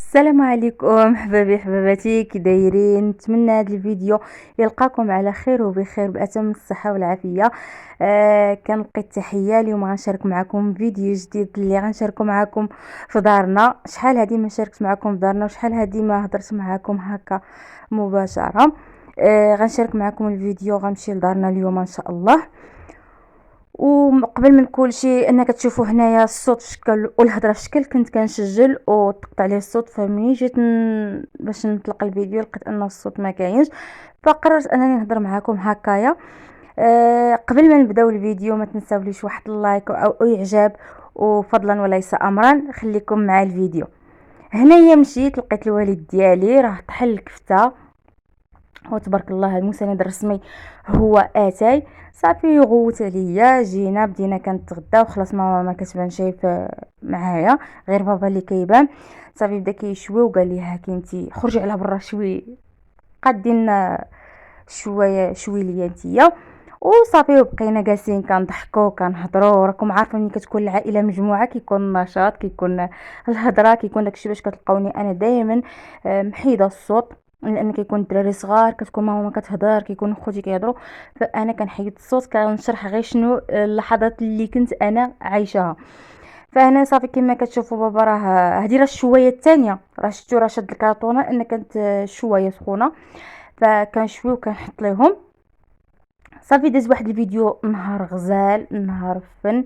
السلام عليكم حبابي حباباتي، كي دايرين؟ نتمنى هذا الفيديو يلقاكم على خير وبخير بأتم الصحه والعافيه. كنلقي التحيه. اليوم غنشارك معكم فيديو جديد اللي غنشاركو معكم في دارنا. شحال هادي ما شاركت معكم في دارنا، وشحال هادي ما هضرت معكم هكا مباشره. غنشارك معكم الفيديو، غنمشي لدارنا اليوم ان شاء الله. وقبل من كل شيء انك تشوفوا هنايا الصوت في شكل والهضره في شكل، كنت كنسجل وتقطع عليه الصوت، فمني جيت باش نطلق الفيديو لقيت ان الصوت ما كاينش، فقررت انني نهضر معكم هكايا. قبل ما نبداو الفيديو ما تنساوليش واحد اللايك او اعجاب، وفضلا وليس امرا خليكم مع الفيديو. هنايا مشيت لقيت الوالد ديالي راه طحن الكفته، وتبارك الله المساند الرسمي هو اتاي. صافي غوت عليا، جينا بدينا كنتغدى وخلاص. ماما ما كتبان شايف معايا، غير بابا اللي كيبان. صافي بدا كيشوي وقال لي هاكي انتي خرجي على برا شوي، قادين شويه شوي ليا نتيا. وصافي وبقينا جالسين كنضحكوا كنهضروا. راكم عارفين ملي كتكون العائله مجموعه كيكون النشاط، كيكون الهضره، كيكون داكشي. باش كتلقاوني انا دائما محيده الصوت، لان كيكون الدراري صغار، كتكون ماما كتهضر، كيكون خوتي كيهضروا، فانا كنحيد الصوت، كنشرح غير شنو اللحظات اللي كنت انا عايشاها. فهنا صافي كما كتشوفوا بابا راه هذه راه الشوايه الثانيه، راه شفتوا راه شاد الكرطونه ان كانت الشوايه سخونه، فكنشوي وكنحط ليهم. صافي داز واحد الفيديو نهار غزال، نهار فن.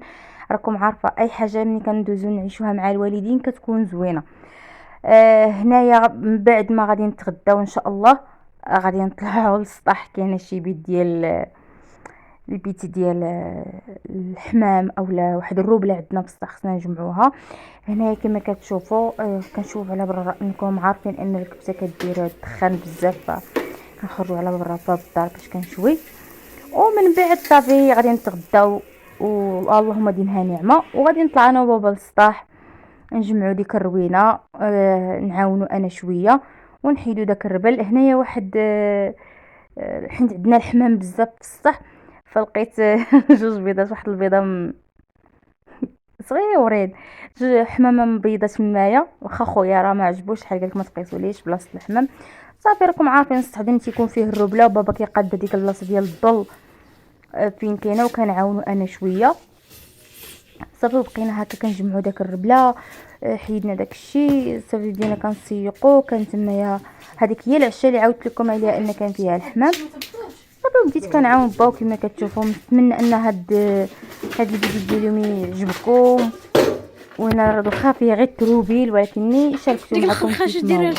راكم عارفه اي حاجه ملي كندوزو نعيشوها مع الوالدين كتكون زوينه. هنايا من بعد ما غادي نتغداو ان شاء الله، غادي نطلعوا للسطح. كاينه شي بيت ديال البيت ديال الحمام اولا واحد الروبله عندنا في السطح، خصنا نجمعوها. هنايا كما كتشوفوا كنشوف على برا، انكم عارفين ان الكبسه كدير دخان بزاف، كنخرجوا على برا باب الدار باش كنشوي. ومن بعد صافي غادي نتغداو، واللهم ديمها نعمه. وغادي نطلع انا وبابا للسطح نجمعوا ديك الروينه، نعاونوا انا شويه ونحيدوا داك الربل. هنايا واحد حيت عندنا الحمام بزاف في السطح، فلقيت جوج بيضات، واحد البيضه صغيورين، جوج حمامه مبيضات مايا. واخا خويا راه ما عجبوش، شحال قالك ما تقيسوليش بلاصه الحمام. صافي راكم عارفين السطح ديما تيكون فيه الربله، وبابا كيقاد هذيك البلاصه ديال الظل فين كاينه، وكنعاونوا انا شويه. صافي بقينا هكا كنجمعوا داك الربله، حيدنا داك الشيء. صافي بدينا كنسيقوا. كانت تمايا هذيك هي العشاء اللي عاودت لكم عليها ان كان فيها الحمام. صافي بديت كنعاون باو كما كتشوفوا. نتمنى ان هاد الفيديو ديال اليوم يعجبكم، وانا واخا فيه غير التروبيل ولكنني شاركته معكم كيف ما هو.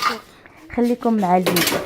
خليكم مع الفيديو.